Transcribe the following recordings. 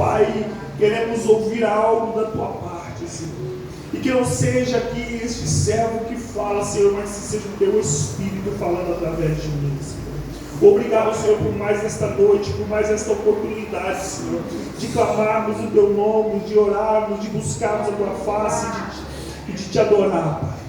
Pai, queremos ouvir algo da tua parte, Senhor. E que não seja aqui este servo que fala, Senhor, mas que seja o teu Espírito falando através de mim, Senhor. Obrigado, Senhor, por mais esta noite, por mais esta oportunidade, Senhor, de clamarmos o teu nome, de orarmos, de buscarmos a tua face e de te adorar, Pai.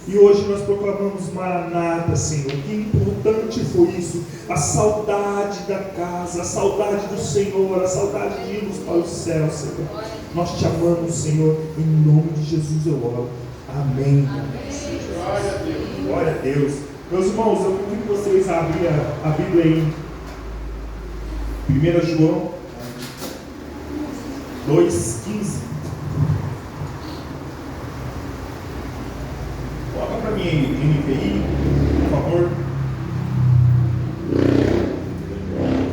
E hoje nós proclamamos Maranata, Senhor. Que importante foi isso. A saudade da casa, a saudade do Senhor, a saudade de irmos para o céu, Senhor. Nós te amamos, Senhor. Em nome de Jesus eu oro. Amém. Glória a Deus. Glória a Deus. Meus irmãos, eu pedi que vocês abrissem a Bíblia em 1 João 2,15. Coloca para mim NVI, por favor.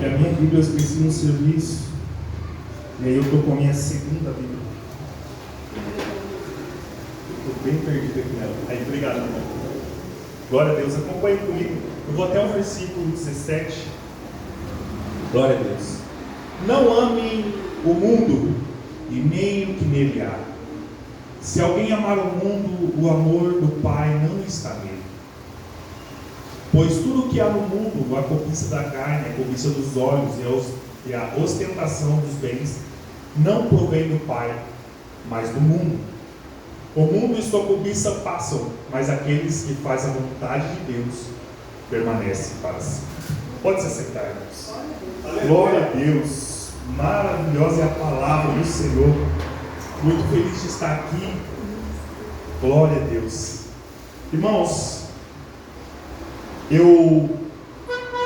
Que a minha Bíblia eu esqueci no serviço. E aí eu estou com a minha segunda Bíblia. Estou bem perdido aqui nela. Aí, obrigado, irmão. Glória a Deus. Acompanhe comigo. Eu vou até o versículo 17. Glória a Deus. Não amem o mundo e nem o que nele há. Se alguém amar o mundo, o amor do Pai não está nele. Pois tudo o que há no mundo, a cobiça da carne, a cobiça dos olhos e a ostentação dos bens, não provém do Pai, mas do mundo. O mundo e sua cobiça passam, mas aqueles que fazem a vontade de Deus permanecem para sempre. Pode se sentar, irmãos. Glória a Deus. Maravilhosa é a palavra do Senhor. Muito feliz de estar aqui. Glória a Deus. Irmãos, eu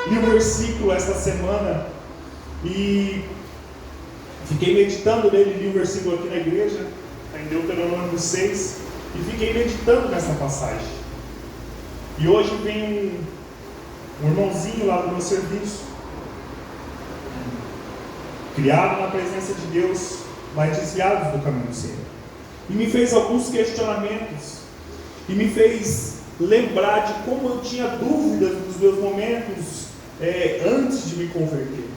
li um versículo esta semana e fiquei meditando nele. Li um versículo aqui na igreja, em Deuteronômio 6, e fiquei meditando nessa passagem. E hoje vem um irmãozinho lá do meu serviço, criado na presença de Deus, mas desviados do caminho do Senhor, e me fez alguns questionamentos, e me fez lembrar de como eu tinha dúvidas nos meus momentos antes de me converter.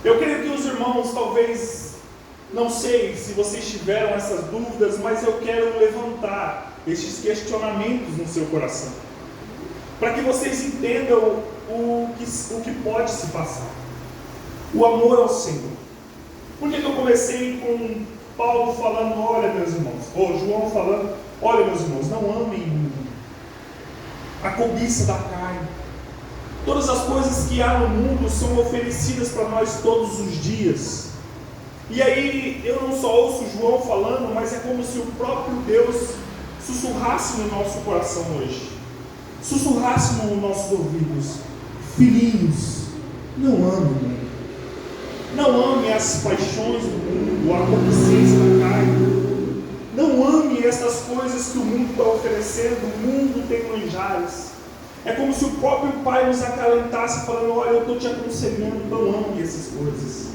Eu creio que os irmãos, talvez, não sei se vocês tiveram essas dúvidas, mas eu quero levantar estes questionamentos no seu coração, para que vocês entendam o que pode se passar. O amor ao Senhor. Por que eu comecei com Paulo falando, olha meus irmãos, ou João falando, olha meus irmãos, não amem a cobiça da carne. Todas as coisas que há no mundo são oferecidas para nós todos os dias. E aí eu não só ouço João falando, mas é como se o próprio Deus sussurrasse no nosso coração hoje, sussurrasse nos nossos ouvidos: filhinhos, não amem. Não ame as paixões do mundo, a concupiscência da carne. Não ame essas coisas que o mundo está oferecendo. O mundo tem manjares. É como se o próprio Pai nos acalentasse, falando: olha, eu estou te aconselhando, não ame essas coisas.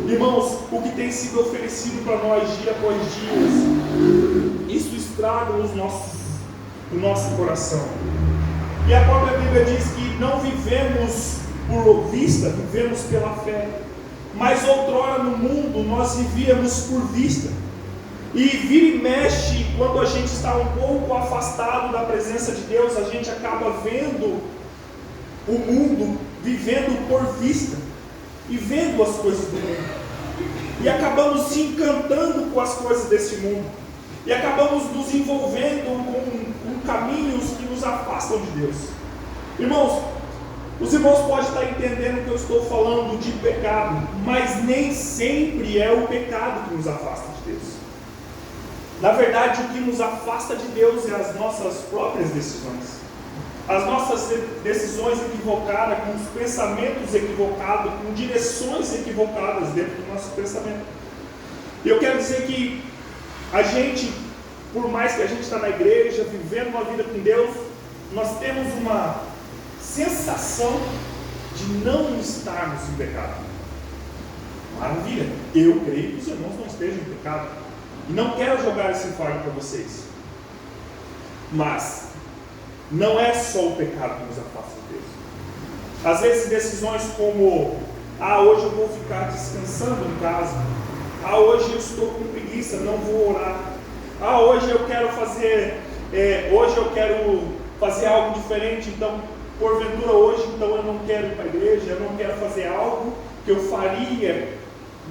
Irmãos, o que tem sido oferecido para nós dia após dia, isso estraga o nosso coração. E a própria Bíblia diz que não vivemos por vista, vivemos pela fé. Mas outrora no mundo nós vivíamos por vista. E vira e mexe, quando a gente está um pouco afastado da presença de Deus, a gente acaba vendo o mundo, vivendo por vista, e vendo as coisas do mundo, e acabamos se encantando com as coisas desse mundo, e acabamos nos envolvendo com caminhos que nos afastam de Deus. Irmãos, os irmãos podem estar entendendo que eu estou falando de pecado, mas nem sempre é o pecado que nos afasta de Deus. Na verdade, o que nos afasta de Deus é as nossas próprias decisões. As nossas decisões equivocadas, com os pensamentos equivocados, com direções equivocadas dentro do nosso pensamento. E eu quero dizer que a gente, por mais que a gente está na igreja, vivendo uma vida com Deus, nós temos uma sensação de não estarmos em pecado. Maravilha, eu creio que os irmãos não estejam em pecado, e não quero jogar esse fardo para vocês, mas não é só o pecado que nos afasta de Deus. Às vezes decisões como Ah, hoje eu vou ficar descansando em casa. Ah, hoje eu estou com preguiça, não vou orar. Ah, hoje eu quero fazer algo diferente, então, porventura hoje, então eu não quero ir para a igreja, eu não quero fazer algo que eu faria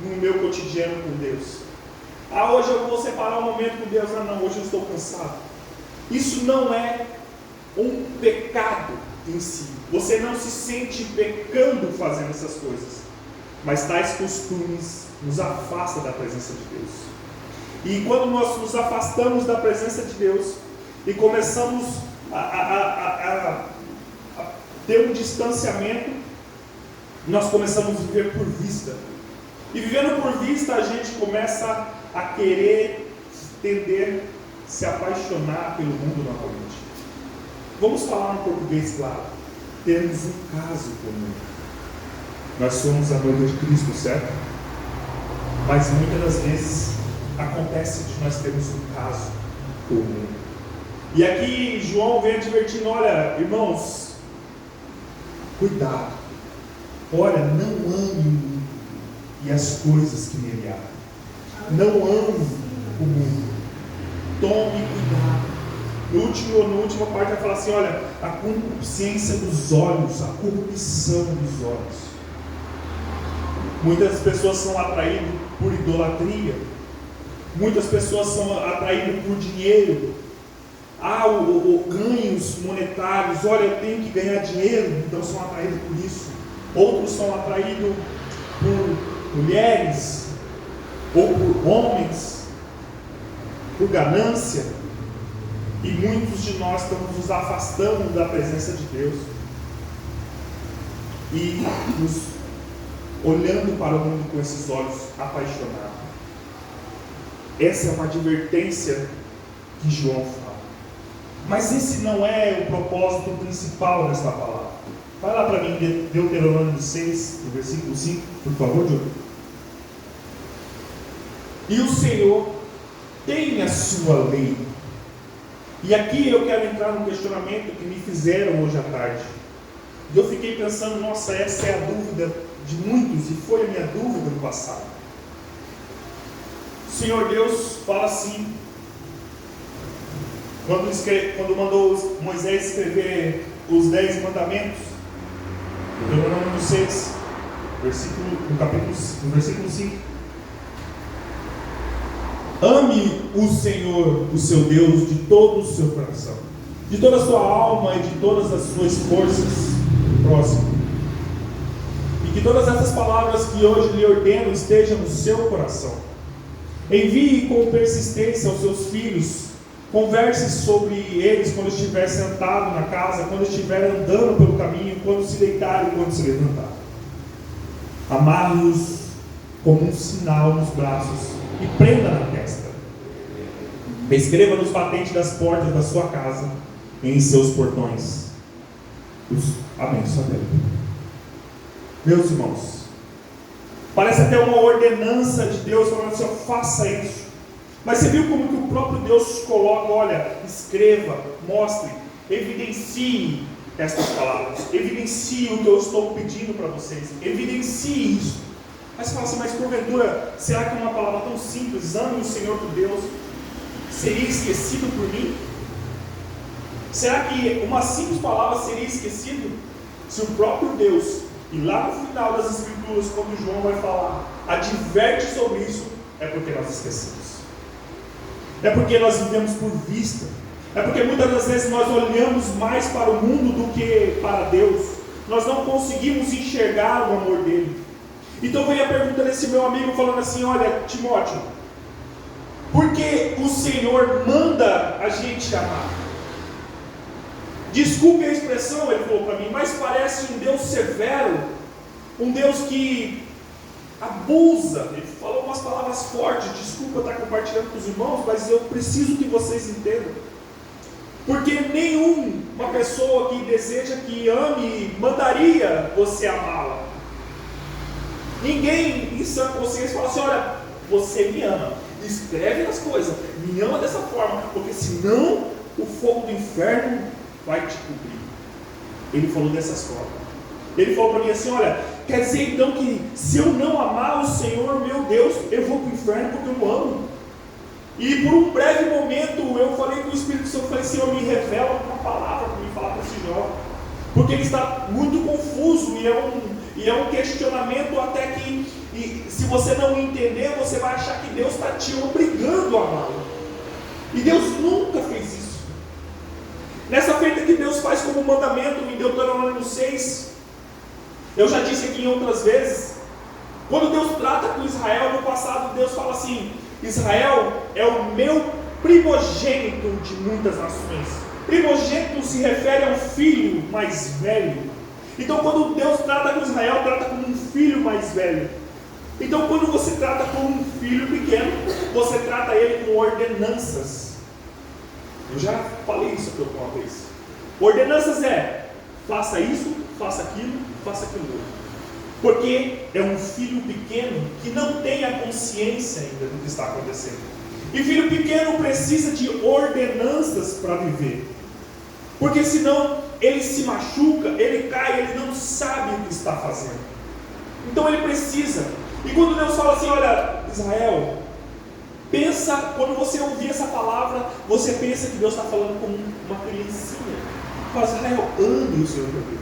no meu cotidiano com Deus. Ah, hoje eu vou separar um momento com Deus. Ah, não, hoje eu estou cansado. Isso não é um pecado em si. Você não se sente pecando fazendo essas coisas. Mas tais costumes nos afastam da presença de Deus. E quando nós nos afastamos da presença de Deus e começamos a ter um distanciamento, nós começamos a viver por vista. E vivendo por vista, a gente começa a querer tender a se apaixonar pelo mundo novamente. Vamos falar em português, claro. Temos um caso comum. Nós somos a noiva de Cristo, certo? Mas muitas das vezes acontece de nós termos um caso comum. E aqui João vem advertindo: olha, irmãos, cuidado. Olha, não ame o mundo e as coisas que nele há. Não ame o mundo. Tome cuidado. Na última parte vai falar assim: olha, a concupiscência dos olhos, a corrupção dos olhos. Muitas pessoas são atraídas por idolatria. Muitas pessoas são atraídas por dinheiro. Ganhos monetários. Olha, eu tenho que ganhar dinheiro, então são atraídos por isso. Outros são atraídos por mulheres ou por homens, por ganância. E muitos de nós estamos nos afastando da presença de Deus e nos olhando para o mundo com esses olhos apaixonados. Essa é uma advertência que João fala. Mas esse não é o propósito principal desta palavra. Vai lá para mim, Deuteronômio 6, no versículo 5, por favor, Diogo. E o Senhor tem a sua lei. E aqui eu quero entrar num questionamento que me fizeram hoje à tarde. E eu fiquei pensando: nossa, essa é a dúvida de muitos, e foi a minha dúvida no passado. O Senhor Deus fala assim, quando mandou Moisés escrever os 10 mandamentos, Deuteronômio 6, no versículo 5. Ame o Senhor, o seu Deus, de todo o seu coração, de toda a sua alma e de todas as suas forças. Próximo. E que todas essas palavras que hoje lhe ordeno estejam no seu coração. Envie com persistência aos seus filhos. Converse sobre eles quando estiver sentado na casa, quando estiver andando pelo caminho, quando se deitar e quando se levantar. Amarre-os como um sinal nos braços e prenda na testa. Escreva nos batentes das portas da sua casa e em seus portões. Amém, só Deus. Meus irmãos, parece até uma ordenança de Deus falando assim: faça isso. Mas você viu como que o próprio Deus coloca: olha, escreva, mostre, evidencie estas palavras, evidencie o que eu estou pedindo para vocês, evidencie isso. Mas você fala assim: mas porventura, será que uma palavra tão simples, ame o Senhor por Deus, seria esquecido por mim? Será que uma simples palavra seria esquecida? Se o próprio Deus, e lá no final das Escrituras, quando João vai falar, adverte sobre isso, é porque nós esquecemos. É porque nós vivemos por vista. É porque muitas das vezes nós olhamos mais para o mundo do que para Deus. Nós não conseguimos enxergar o amor dele. Então vem a pergunta desse meu amigo falando assim: olha, Timóteo, por que o Senhor manda a gente amar? Desculpe a expressão, ele falou para mim, mas parece um Deus severo, um Deus que abusa. Ele falou umas palavras fortes. Desculpa eu estar compartilhando com os irmãos, mas eu preciso que vocês entendam. Porque nenhuma pessoa que deseja que ame mandaria você amá-la. Ninguém em sã consciência fala assim: olha, você me ama, escreve nas coisas, me ama dessa forma, porque senão o fogo do inferno vai te cobrir. Ele falou dessas formas. Ele falou para mim assim: olha, quer dizer então que se eu não amar o Senhor, meu Deus, eu vou para o inferno porque eu não amo? E por um breve momento eu falei com o Espírito Santo, falei, Senhor, me revela uma palavra para me falar para esse jovem, porque ele está muito confuso e é um questionamento até que, se você não entender, você vai achar que Deus está te obrigando a amá-lo. E Deus nunca fez isso. Nessa feita que Deus faz como mandamento em Deuteronômio 6, eu já disse aqui em outras vezes, quando Deus trata com Israel, no passado Deus fala assim, Israel é o meu primogênito de muitas nações. Primogênito se refere a um filho mais velho. Então quando Deus trata com Israel, trata como um filho mais velho. Então quando você trata como um filho pequeno, você trata ele com ordenanças. Eu já falei isso aqui alguma vez. Ordenanças faça isso, faça aquilo outro. Porque é um filho pequeno que não tem a consciência ainda do que está acontecendo. E filho pequeno precisa de ordenanças para viver. Porque senão ele se machuca, ele cai, ele não sabe o que está fazendo. Então ele precisa. E quando Deus fala assim, olha, Israel, pensa, quando você ouvir essa palavra, você pensa que Deus está falando com uma criancinha. Fala, Israel, ame o Senhor teu Deus.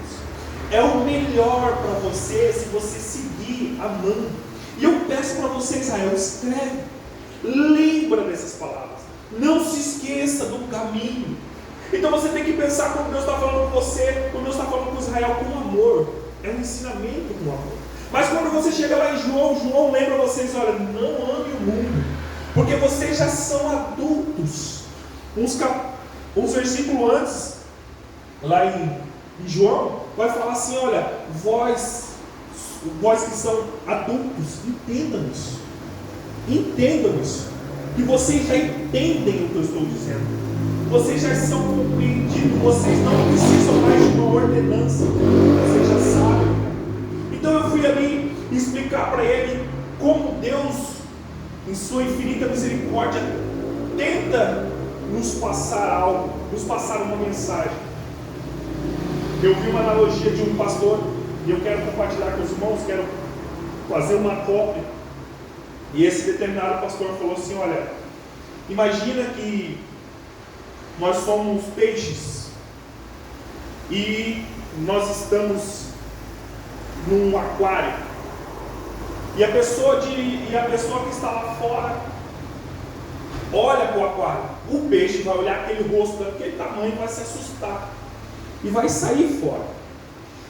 É o melhor para você se você seguir amando. E eu peço para você, Israel, escreve. Lembra dessas palavras. Não se esqueça do caminho. Então você tem que pensar quando Deus está falando com você, quando Deus está falando com Israel com amor. É um ensinamento com amor. Mas quando você chega lá em João lembra vocês, olha, não ame o mundo, porque vocês já são adultos. Uns versículos antes, lá em João, vai falar assim, olha, vós que são adultos, entendam isso, que vocês já entendem o que eu estou dizendo. Vocês já são compreendidos, vocês não precisam mais de uma ordenança, vocês já sabem. Então eu fui ali explicar para ele como Deus, em sua infinita misericórdia, tenta nos passar algo, nos passar uma mensagem. Eu vi uma analogia de um pastor, e eu quero compartilhar com os irmãos, quero fazer uma cópia. E esse determinado pastor falou assim, olha, imagina que nós somos peixes e nós estamos num aquário e a pessoa que está lá fora olha para o aquário, o peixe vai olhar aquele rosto daquele tamanho, vai se assustar e vai sair fora.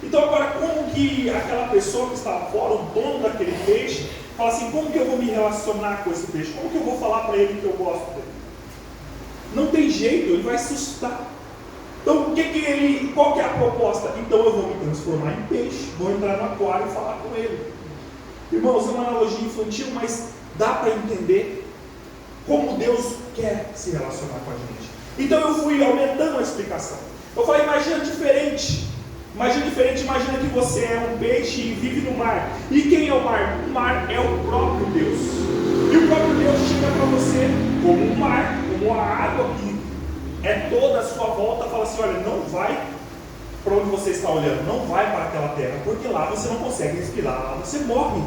Então agora, como que aquela pessoa que está lá fora, o dono daquele peixe, fala assim, como que eu vou me relacionar com esse peixe? Como que eu vou falar para ele que eu gosto dele? Não tem jeito, ele vai assustar. Então qual que é a proposta? Então eu vou me transformar em peixe, vou entrar no aquário e falar com ele. Irmãos, é uma analogia infantil, mas dá para entender como Deus quer se relacionar com a gente. Então eu fui aumentando a explicação. Eu falei, imagina diferente, imagina que você é um peixe e vive no mar. E quem é o mar? O mar é o próprio Deus. E o próprio Deus chega para você como um mar, como a água que é toda a sua volta, fala assim, olha, não vai para onde você está olhando, não vai para aquela terra, porque lá você não consegue respirar, lá você morre.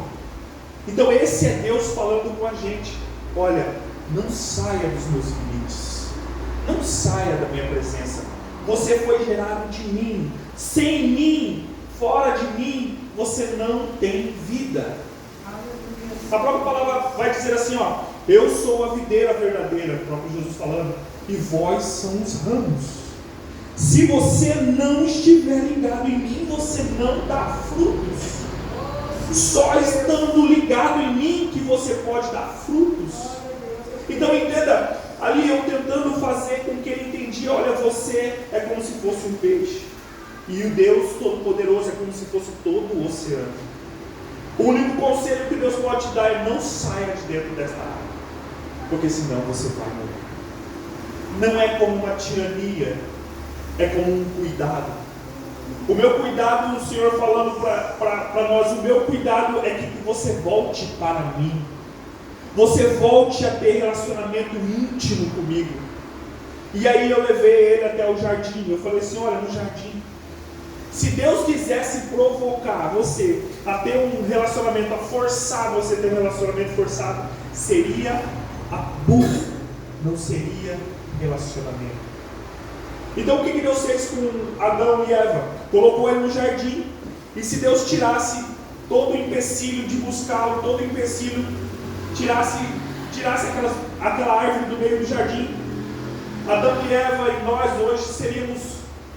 Então esse é Deus falando com a gente, olha, não saia dos meus limites, não saia da minha presença, você foi gerado de mim, sem mim, fora de mim, você não tem vida. A própria palavra vai dizer assim, ó, eu sou a videira verdadeira, o próprio Jesus falando, e vós são os ramos. Se você não estiver ligado em mim, você não dá frutos. Só estando ligado em mim que você pode dar frutos. Então entenda, ali eu tentando fazer com que ele entendia, olha, você é como se fosse um peixe, e o Deus Todo-Poderoso é como se fosse todo o oceano. O único conselho que Deus pode te dar é não saia de dentro desta água, porque senão você vai morrer. Não é como uma tirania, é como um cuidado. O meu cuidado, o Senhor falando para nós, o meu cuidado é que você volte para mim, você volte a ter relacionamento íntimo comigo. E aí eu levei ele até o jardim, eu falei assim, olha, no jardim, Se Deus quisesse provocar você a ter um relacionamento, a forçar você a ter um relacionamento forçado, seria abuso, não seria relacionamento. Então o que Deus fez com Adão e Eva? Colocou ele no jardim. E se Deus tirasse todo o empecilho de buscá-lo, todo o empecilho, tirasse aquela árvore do meio do jardim, Adão e Eva e nós hoje seríamos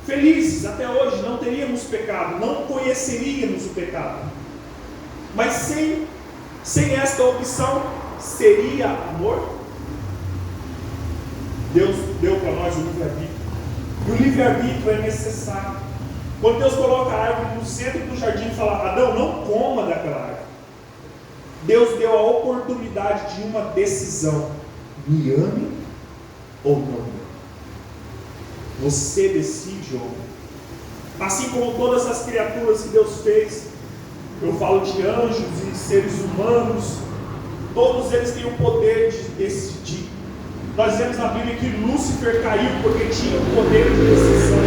felizes até hoje, não teríamos pecado, não conheceríamos o pecado. Mas sem esta opção, seria amor? Deus deu para nós o livre-arbítrio. E o livre-arbítrio é necessário. Quando Deus coloca a árvore no centro do jardim e fala: Adão, não coma daquela árvore, Deus deu a oportunidade de uma decisão: me ame ou não me ame. Você decide, homem. Assim como todas as criaturas que Deus fez, eu falo de anjos e seres humanos, todos eles têm o poder de decidir. Nós vemos na Bíblia que Lúcifer caiu porque tinha o poder de decisão.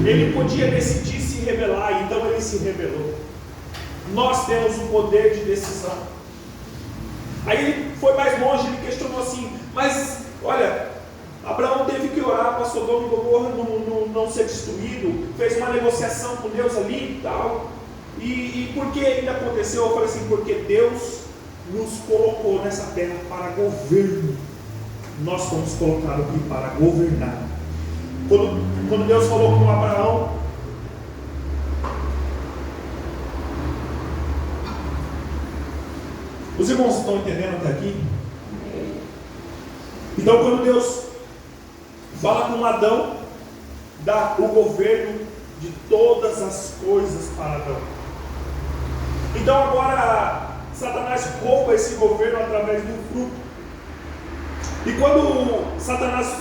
Ele podia decidir se rebelar, então ele se rebelou. Nós temos o poder de decisão. Aí ele foi mais longe, ele questionou assim: mas olha, Abraão teve que orar para Sodoma e Gomorra não ser destruído, fez uma negociação com Deus ali e tal. E por que ainda aconteceu? Eu falei assim: porque Deus nos colocou nessa terra para governo. Nós fomos colocados aqui para governar. Quando Deus falou com Abraão, os irmãos estão entendendo até aqui? Então, quando Deus fala com Adão, dá o governo de todas as coisas para Adão. Então agora Satanás rouba esse governo através do fruto. E quando Satanás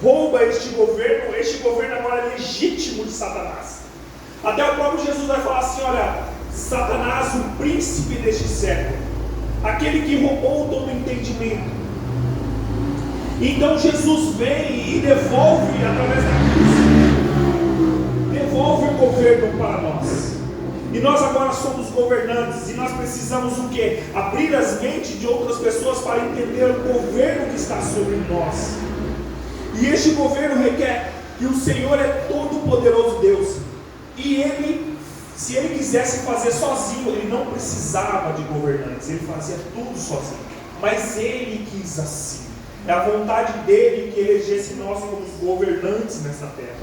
rouba este governo agora é legítimo de Satanás. Até o próprio Jesus vai falar assim: olha, Satanás, o príncipe deste século, aquele que roubou todo o entendimento. Então Jesus vem e devolve, através da cruz, devolve o governo para nós. E nós agora somos governantes, e nós precisamos o quê? Abrir as mentes de outras pessoas para entender o governo que está sobre nós. E este governo requer que o Senhor é todo poderoso Deus. E Ele, se Ele quisesse fazer sozinho, Ele não precisava de governantes, Ele fazia tudo sozinho. Mas Ele quis assim. É a vontade dEle que elegesse nós como governantes nessa terra.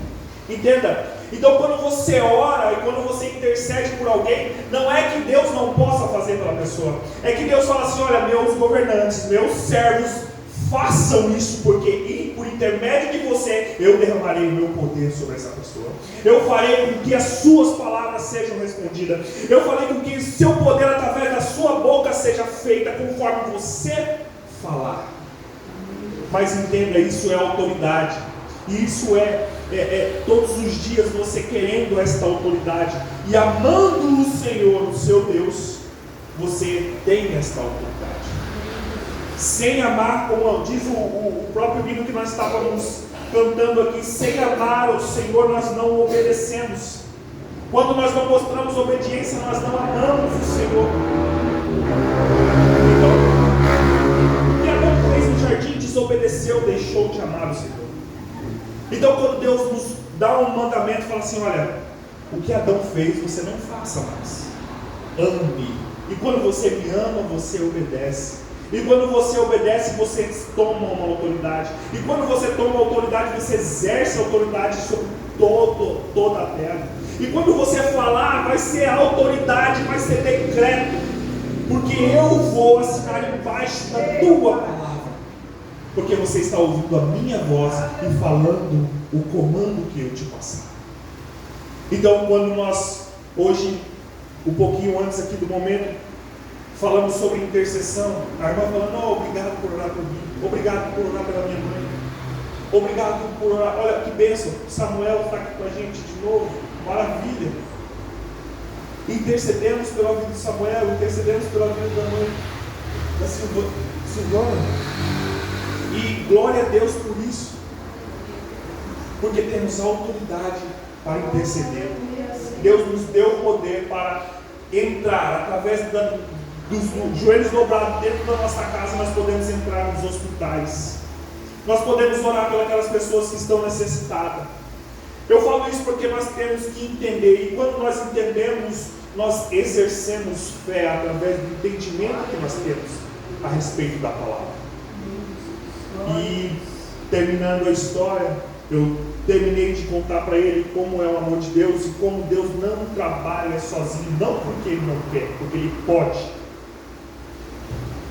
Entenda? Então quando você ora e quando você intercede por alguém, não é que Deus não possa fazer pela pessoa. É que Deus fala assim: olha, meus governantes, meus servos, façam isso, porque por intermédio de você, eu derramarei o meu poder sobre essa pessoa. Eu farei com que as suas palavras sejam respondidas. Eu farei com que o seu poder através da sua boca seja feita conforme você falar. Mas entenda, isso é autoridade. E isso é todos os dias você querendo esta autoridade e amando o Senhor, o seu Deus, você tem esta autoridade. Sem amar, como diz o próprio hino que nós estávamos cantando aqui, sem amar o Senhor nós não obedecemos. Quando nós não mostramos obediência, nós não amamos o Senhor. Então, o que Adão fez no jardim? Desobedeceu, deixou de amar o Senhor. Então quando Deus nos dá um mandamento, fala assim: olha, o que Adão fez, você não faça mais. Ame. E quando você me ama, você obedece. E quando você obedece, você toma uma autoridade. E quando você toma autoridade, você exerce autoridade sobre toda a terra. E quando você falar, vai ser autoridade, vai ser decreto. Porque eu vou assinar embaixo da tua palavra. Porque você está ouvindo a minha voz e falando o comando que eu te passar. Então, quando nós, hoje, um pouquinho antes aqui do momento, falamos sobre intercessão, a irmã falando: oh, obrigado por orar por mim, obrigado por orar pela minha mãe, obrigado por orar, olha que bênção, Samuel está aqui com a gente de novo, maravilha. Intercedemos pela vida de Samuel, intercedemos pela vida da mãe da Silvana. E glória a Deus por isso, porque temos autoridade para interceder. Deus nos deu o poder para entrar, através dos joelhos dobrados dentro da nossa casa, nós podemos entrar nos hospitais. Nós podemos orar pelas pessoas que estão necessitadas. Eu falo isso porque nós temos que entender, e quando nós entendemos, nós exercemos fé através do entendimento que nós temos a respeito da palavra. E terminando a história, eu terminei de contar para ele como é o amor de Deus e como Deus não trabalha sozinho, não porque Ele não quer, porque Ele pode.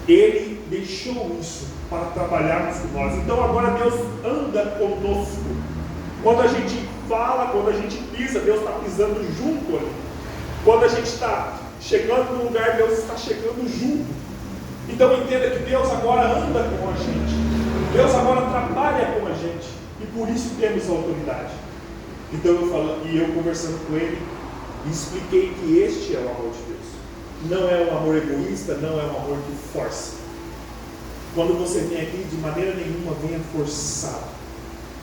Ele deixou isso para trabalharmos com nós. Então agora Deus anda conosco. Quando a gente fala, quando a gente pisa, Deus está pisando junto ali. Quando a gente está chegando no lugar, Deus está chegando junto. Então entenda que Deus agora anda com a gente. Deus agora trabalha com a gente. E por isso temos autoridade. Então eu conversando com ele, expliquei que este é o amor de Deus. Não é um amor egoísta, não é um amor que força. Quando você vem aqui, de maneira nenhuma venha forçado.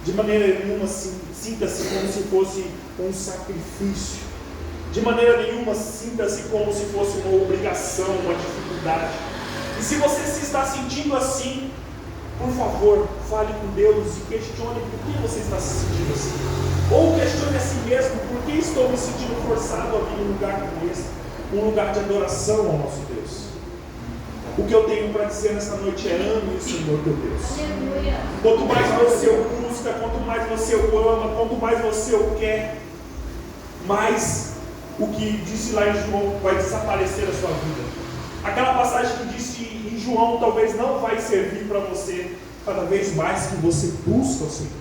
De maneira nenhuma sinta-se como se fosse um sacrifício. De maneira nenhuma sinta-se como se fosse uma obrigação, uma dificuldade. E se você se está sentindo assim, por favor, fale com Deus e questione por que você está se sentindo assim. Ou questione a si mesmo, por que estou me sentindo forçado a vir em um lugar como esse, um lugar de adoração ao nosso Deus. O que eu tenho para dizer nesta noite é: ame o Senhor teu Deus. Aleluia. Quanto mais você o busca, quanto mais você o ama, quanto mais você o quer, mais o que disse lá em João vai desaparecer da sua vida. Aquela passagem que disse em João talvez não vai servir para você cada vez mais que você busca o Senhor.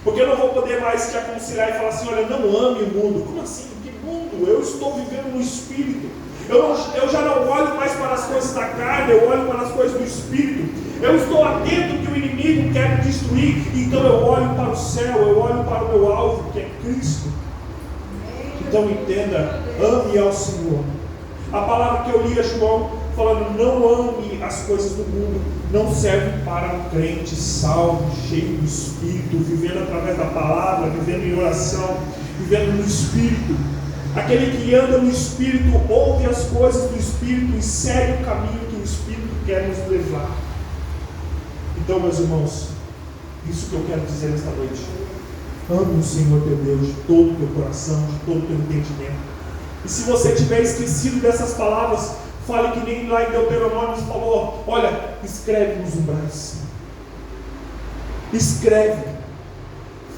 Porque eu não vou poder mais te aconselhar e falar assim: olha, não ame o mundo. Como assim? Que mundo? Eu estou vivendo no Espírito. Eu já não olho mais para as coisas da carne, eu olho para as coisas do Espírito. Eu estou atento que o inimigo quer me destruir, então eu olho para o céu, eu olho para o meu alvo, que é Cristo. Então entenda, ame ao Senhor. A palavra que eu li a João falando: não ame as coisas do mundo, não serve para um crente salvo, cheio do Espírito, vivendo através da palavra, vivendo em oração, vivendo no Espírito. Aquele que anda no Espírito ouve as coisas do Espírito e segue o caminho que o Espírito quer nos levar. Então, meus irmãos, isso que eu quero dizer nesta noite: ame o Senhor teu Deus de todo o teu coração, de todo o teu entendimento. E se você tiver esquecido dessas palavras, fale que nem lá em Deuteronômio falou: olha, escreve nos umbrais, escreve,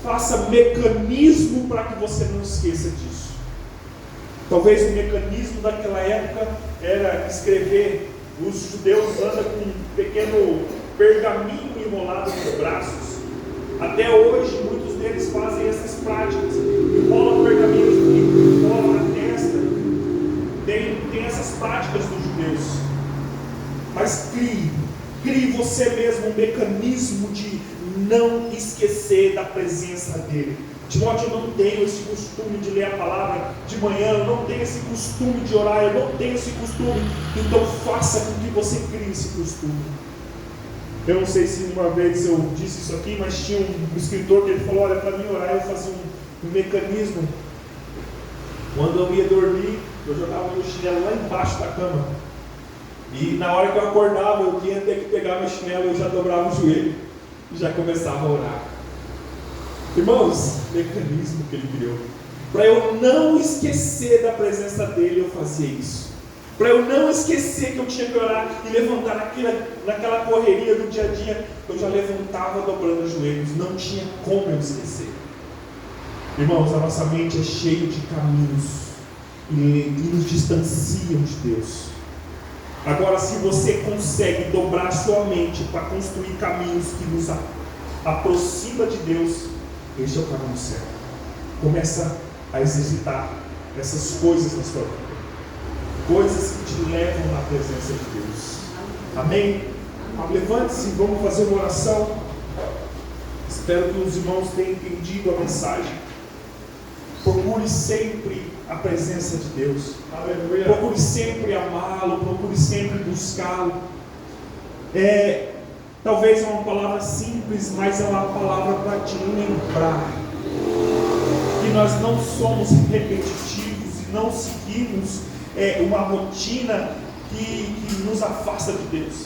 faça mecanismo para que você não esqueça disso. Talvez o mecanismo daquela época era escrever. Os judeus andam com um pequeno pergaminho enrolado nos braços. Até hoje muitos deles fazem essas práticas, enrolam pergaminhos, enrolam na testa. Tem essas práticas dos judeus. Mas crie você mesmo um mecanismo de não esquecer da presença dele. Timóteo, eu não tenho esse costume de ler a palavra de manhã, eu não tenho esse costume de orar, eu não tenho esse costume. Então faça com que você crie esse costume. Eu não sei se uma vez eu disse isso aqui, mas tinha um escritor que ele falou: olha, para mim orar eu fazia um mecanismo. Quando eu ia dormir, eu jogava meu chinelo lá embaixo da cama. E na hora que eu acordava, eu tinha ter que pegar meu chinelo, eu já dobrava o joelho e já começava a orar. Irmãos, mecanismo que ele criou. Para eu não esquecer da presença dele, eu fazia isso. Para eu não esquecer que eu tinha que orar e levantar naquela correria do dia a dia, eu já levantava dobrando os joelhos. Não tinha como eu esquecer. Irmãos, a nossa mente é cheia de caminhos e nos distanciam de Deus. Agora, se você consegue dobrar sua mente para construir caminhos que nos aproxima de Deus, este é o caminho certo. Começa a exercitar essas coisas na sua vida, coisas que te levam na presença de Deus. Amém? Levante-se e vamos fazer uma oração. Espero que os irmãos tenham entendido a mensagem. Procure sempre a presença de Deus. Aleluia. Procure sempre amá-lo, procure sempre buscá-lo. Talvez é uma palavra simples, mas é uma palavra para te lembrar que nós não somos repetitivos, não seguimos uma rotina que nos afasta de Deus.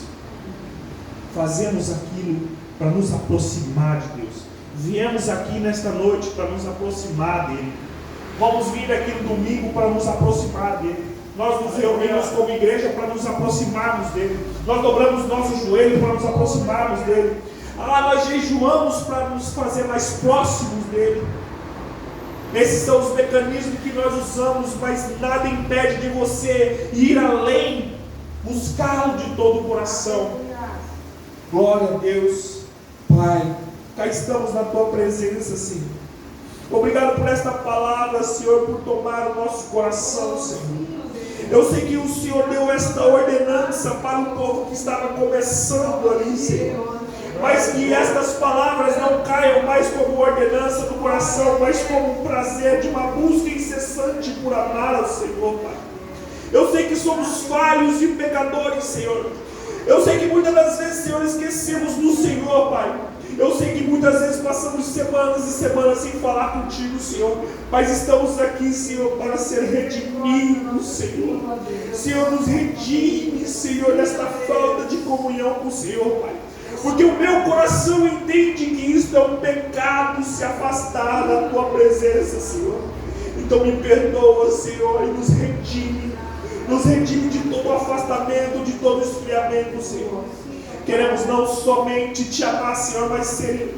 Fazemos aquilo para nos aproximar de Deus. Viemos aqui nesta noite para nos aproximar dEle. Vamos vir aqui no domingo para nos aproximar dEle. Nós nos reunimos como igreja para nos aproximarmos dEle. Nós dobramos nosso joelho para nos aproximarmos dEle. Nós jejuamos para nos fazer mais próximos dEle. Esses são os mecanismos que nós usamos, mas nada impede de você ir além, buscá-lo de todo o coração. Glória a Deus. Pai, cá estamos na Tua presença, Senhor. Obrigado por esta palavra, Senhor, por tomar o nosso coração, Senhor. Eu sei que o Senhor deu esta ordenança para o povo que estava começando ali, Senhor. Mas que estas palavras não caiam mais como ordenança do coração, mas como um prazer de uma busca incessante por amar ao Senhor, Pai. Eu sei que somos falhos e pecadores, Senhor. Eu sei que muitas das vezes, Senhor, esquecemos do Senhor, Pai. Eu sei que muitas vezes passamos semanas e semanas sem falar contigo, Senhor. Mas estamos aqui, Senhor, para ser redimidos, Senhor. Senhor, nos redime, Senhor, desta falta de comunhão com o Senhor, Pai. Porque o meu coração entende que isto é um pecado, se afastar da Tua presença, Senhor. Então me perdoa, Senhor, e nos redime. Nos redime de todo afastamento, de todo esfriamento, Senhor. Queremos não somente Te amar, Senhor, mas ser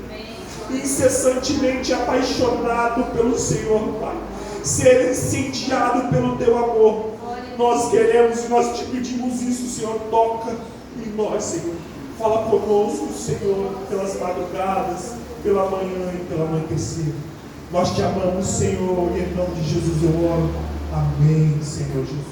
incessantemente apaixonado pelo Senhor, Pai. Ser incendiado pelo Teu amor. Nós queremos, nós Te pedimos isso, Senhor. Toca em nós, Senhor. Fala conosco, Senhor, pelas madrugadas, pela manhã e pela anoitecer. Nós Te amamos, Senhor, e em nome de Jesus eu oro. Amém, Senhor Jesus.